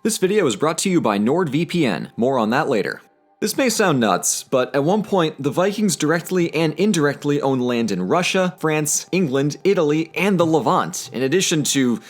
This video is brought to you by NordVPN, more on that later. This may sound nuts, but at one point, the Vikings directly and indirectly owned land in Russia, France, England, Italy, and the Levant, in addition to,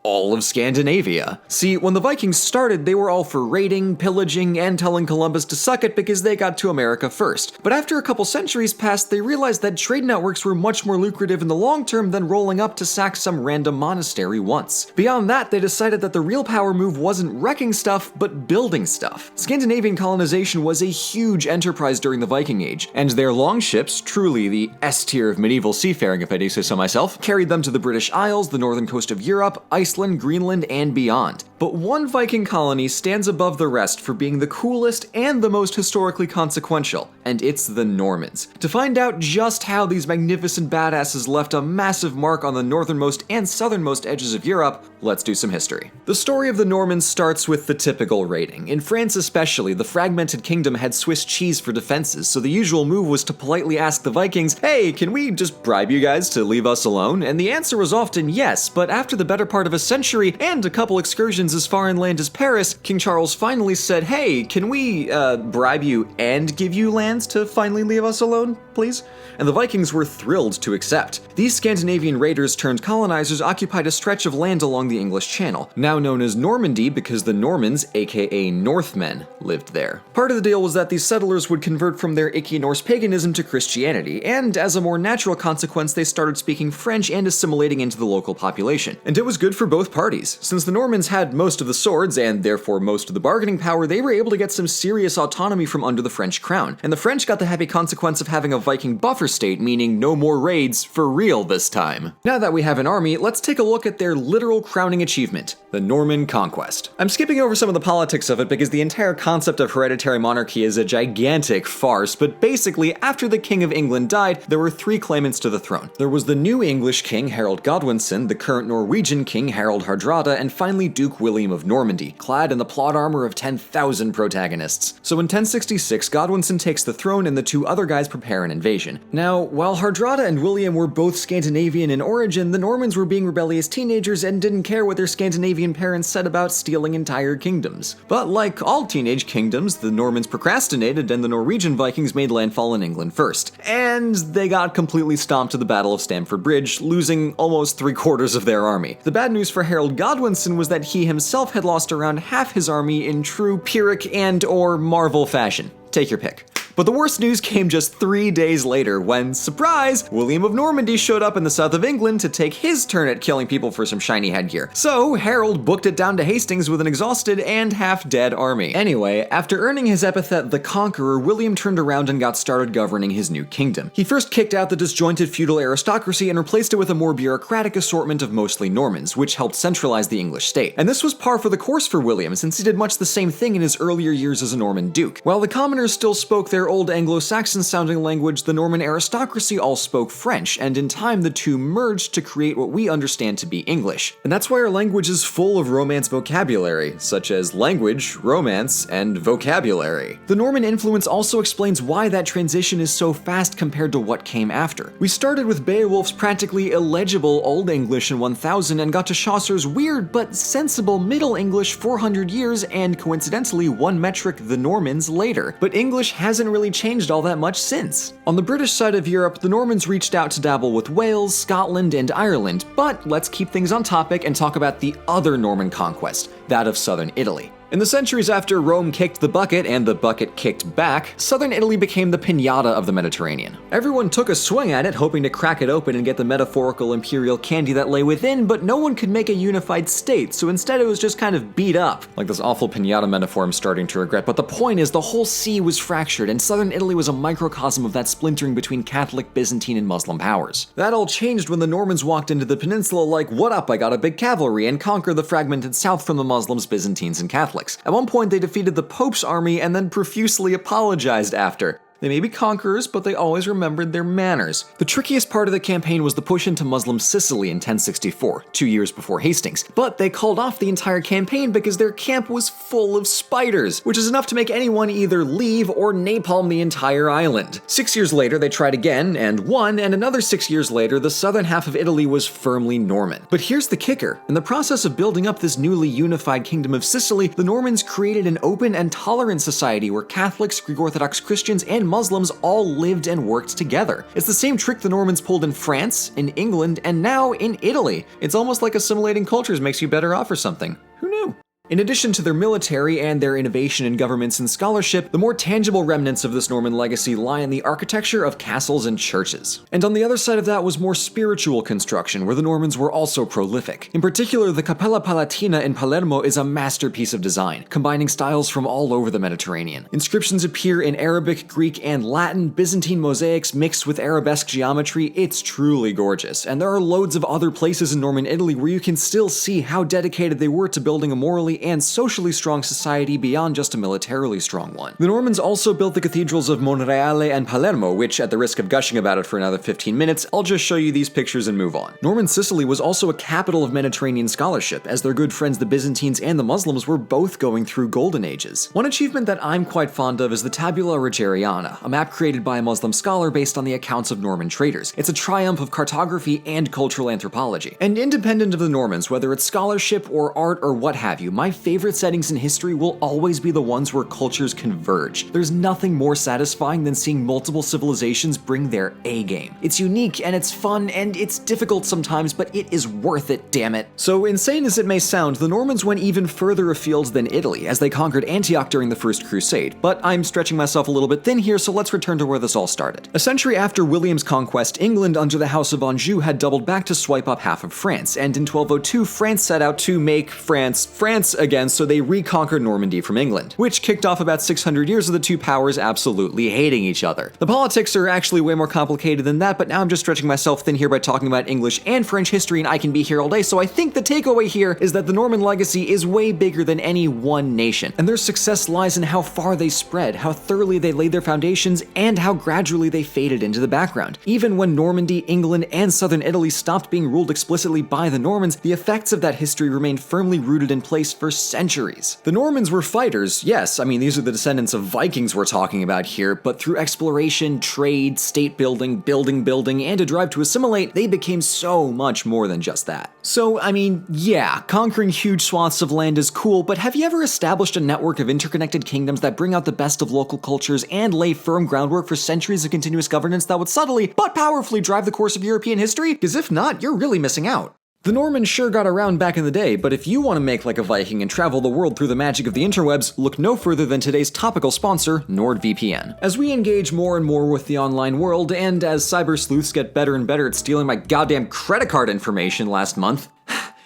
all of Scandinavia. See, when the Vikings started, they were all for raiding, pillaging, and telling Columbus to suck it because they got to America first. But after a couple centuries passed, they realized that trade networks were much more lucrative in the long term than rolling up to sack some random monastery once. Beyond that, they decided that the real power move wasn't wrecking stuff, but building stuff. Scandinavian colonization was a huge enterprise during the Viking Age, and their longships, truly the S tier of medieval seafaring if I do say so myself, carried them to the British Isles, the northern coast of Europe, Iceland, Greenland, and beyond. But one Viking colony stands above the rest for being the coolest and the most historically consequential, and it's the Normans. To find out just how these magnificent badasses left a massive mark on the northernmost and southernmost edges of Europe, let's do some history. The story of the Normans starts with the typical raiding. In France especially, the fragmented kingdom had Swiss cheese for defenses, so the usual move was to politely ask the Vikings, hey, can we just bribe you guys to leave us alone? And the answer was often yes, but after the better part of a century and a couple excursions as far inland as Paris, King Charles finally said, hey, can we bribe you and give you lands to finally leave us alone, please? And the Vikings were thrilled to accept. These Scandinavian raiders turned colonizers occupied a stretch of land along the English Channel, now known as Normandy because the Normans, aka Northmen, lived there. Part of the deal was that these settlers would convert from their icky Norse paganism to Christianity, and as a more natural consequence, they started speaking French and assimilating into the local population. And it was good for both parties. Since the Normans had most of the swords, and therefore most of the bargaining power, they were able to get some serious autonomy from under the French crown. And the French got the happy consequence of having a Viking buffer state, meaning no more raids for real this time. Now that we have an army, let's take a look at their literal crowning achievement, the Norman Conquest. I'm skipping over some of the politics of it because the entire concept of hereditary monarchy is a gigantic farce, but basically, after the King of England died, there were three claimants to the throne. There was the new English king, Harold Godwinson, the current Norwegian king, Harald Hardrada, and finally Duke William of Normandy, clad in the plot armor of 10,000 protagonists. So in 1066, Godwinson takes the throne and the two other guys prepare an invasion. Now, while Hardrada and William were both Scandinavian in origin, the Normans were being rebellious teenagers and didn't care what their Scandinavian parents said about stealing entire kingdoms. But like all teenage kingdoms, the Normans procrastinated and the Norwegian Vikings made landfall in England first. And they got completely stomped at the Battle of Stamford Bridge, losing almost 3/4 of their army. The bad news for Harold Godwinson was that he himself had lost around half his army in true Pyrrhic and/or Marvel fashion. Take your pick. But the worst news came just 3 days later when, surprise, William of Normandy showed up in the south of England to take his turn at killing people for some shiny headgear. So Harold booked it down to Hastings with an exhausted and half-dead army. Anyway, after earning his epithet the Conqueror, William turned around and got started governing his new kingdom. He first kicked out the disjointed feudal aristocracy and replaced it with a more bureaucratic assortment of mostly Normans, which helped centralize the English state. And this was par for the course for William, since he did much the same thing in his earlier years as a Norman duke. While the commoners still spoke their old Anglo-Saxon sounding language, the Norman aristocracy all spoke French, and in time the two merged to create what we understand to be English. And that's why our language is full of Romance vocabulary, such as language, romance, and vocabulary. The Norman influence also explains why that transition is so fast compared to what came after. We started with Beowulf's practically illegible Old English in 1000 and got to Chaucer's weird but sensible Middle English 400 years and coincidentally one metric the Normans later. But English hasn't really changed all that much since. On the British side of Europe, the Normans reached out to dabble with Wales, Scotland, and Ireland, but let's keep things on topic and talk about the other Norman conquest, that of southern Italy. In the centuries after Rome kicked the bucket and the bucket kicked back, southern Italy became the piñata of the Mediterranean. Everyone took a swing at it, hoping to crack it open and get the metaphorical imperial candy that lay within, but no one could make a unified state, so instead it was just kind of beat up. Like this awful piñata metaphor I'm starting to regret, but the point is the whole sea was fractured, and southern Italy was a microcosm of that splintering between Catholic, Byzantine, and Muslim powers. That all changed when the Normans walked into the peninsula like, what up, I got a big cavalry, and conquered the fragmented south from the Muslims, Byzantines, and Catholics. At one point, they defeated the Pope's army and then profusely apologized after. They may be conquerors, but they always remembered their manners. The trickiest part of the campaign was the push into Muslim Sicily in 1064, 2 years before Hastings, but they called off the entire campaign because their camp was full of spiders, which is enough to make anyone either leave or napalm the entire island. 6 years later, they tried again and won, and another 6 years later, the southern half of Italy was firmly Norman. But here's the kicker. In the process of building up this newly unified kingdom of Sicily, the Normans created an open and tolerant society where Catholics, Greek Orthodox Christians, and Muslims all lived and worked together. It's the same trick the Normans pulled in France, in England, and now in Italy. It's almost like assimilating cultures makes you better off or something. Who knew? In addition to their military and their innovation in governments and scholarship, the more tangible remnants of this Norman legacy lie in the architecture of castles and churches. And on the other side of that was more spiritual construction, where the Normans were also prolific. In particular, the Cappella Palatina in Palermo is a masterpiece of design, combining styles from all over the Mediterranean. Inscriptions appear in Arabic, Greek, and Latin, Byzantine mosaics mixed with arabesque geometry. It's truly gorgeous, and there are loads of other places in Norman Italy where you can still see how dedicated they were to building a morally and socially strong society beyond just a militarily strong one. The Normans also built the cathedrals of Monreale and Palermo, which, at the risk of gushing about it for another 15 minutes, I'll just show you these pictures and move on. Norman Sicily was also a capital of Mediterranean scholarship, as their good friends the Byzantines and the Muslims were both going through golden ages. One achievement that I'm quite fond of is the Tabula Rogeriana, a map created by a Muslim scholar based on the accounts of Norman traders. It's a triumph of cartography and cultural anthropology. And independent of the Normans, whether it's scholarship or art or what have you, my favorite settings in history will always be the ones where cultures converge. There's nothing more satisfying than seeing multiple civilizations bring their A game. It's unique and it's fun and it's difficult sometimes, but it is worth it, damn it. So insane as it may sound, the Normans went even further afield than Italy as they conquered Antioch during the First Crusade. But I'm stretching myself a little bit thin here, so let's return to where this all started. A century after William's conquest, England under the House of Anjou had doubled back to swipe up half of France, and in 1202 France set out to make France again, so they reconquered Normandy from England, which kicked off about 600 years of the two powers absolutely hating each other. The politics are actually way more complicated than that, but now I'm just stretching myself thin here by talking about English and French history, and I can be here all day, so I think the takeaway here is that the Norman legacy is way bigger than any one nation, and their success lies in how far they spread, how thoroughly they laid their foundations, and how gradually they faded into the background. Even when Normandy, England, and southern Italy stopped being ruled explicitly by the Normans, the effects of that history remained firmly rooted in place for centuries. The Normans were fighters, yes, I mean these are the descendants of Vikings we're talking about here, but through exploration, trade, state building, and a drive to assimilate, they became so much more than just that. So, I mean, yeah, conquering huge swaths of land is cool, but have you ever established a network of interconnected kingdoms that bring out the best of local cultures and lay firm groundwork for centuries of continuous governance that would subtly but powerfully drive the course of European history? Because if not, you're really missing out. The Normans sure got around back in the day, but if you want to make like a Viking and travel the world through the magic of the interwebs, look no further than today's topical sponsor, NordVPN. As we engage more and more with the online world, and as cyber sleuths get better and better at stealing my goddamn credit card information last month,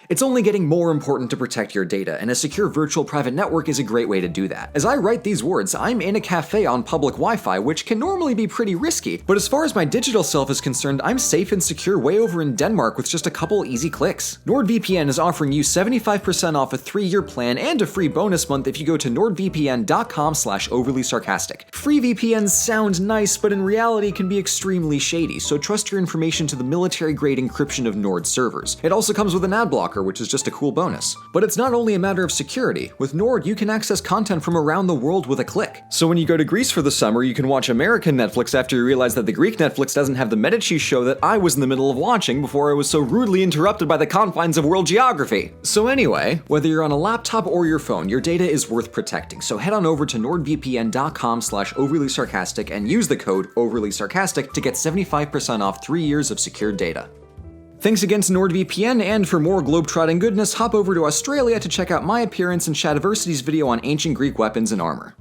it's only getting more important to protect your data, and a secure virtual private network is a great way to do that. As I write these words, I'm in a cafe on public Wi-Fi, which can normally be pretty risky, but as far as my digital self is concerned, I'm safe and secure way over in Denmark with just a couple easy clicks. NordVPN is offering you 75% off a 3-year plan and a free bonus month if you go to nordvpn.com/overlysarcastic. Free VPNs sound nice, but in reality can be extremely shady, so trust your information to the military-grade encryption of Nord servers. It also comes with an ad blocker, which is just a cool bonus. But it's not only a matter of security. With Nord, you can access content from around the world with a click. So when you go to Greece for the summer, you can watch American Netflix after you realize that the Greek Netflix doesn't have the Medici show that I was in the middle of watching before I was so rudely interrupted by the confines of world geography. So anyway, whether you're on a laptop or your phone, your data is worth protecting. So head on over to nordvpn.com/overlysarcastic and use the code overlysarcastic to get 75% off 3 years of secured data. Thanks again to NordVPN, and for more globetrotting goodness, hop over to Australia to check out my appearance in Shadiversity's video on ancient Greek weapons and armor.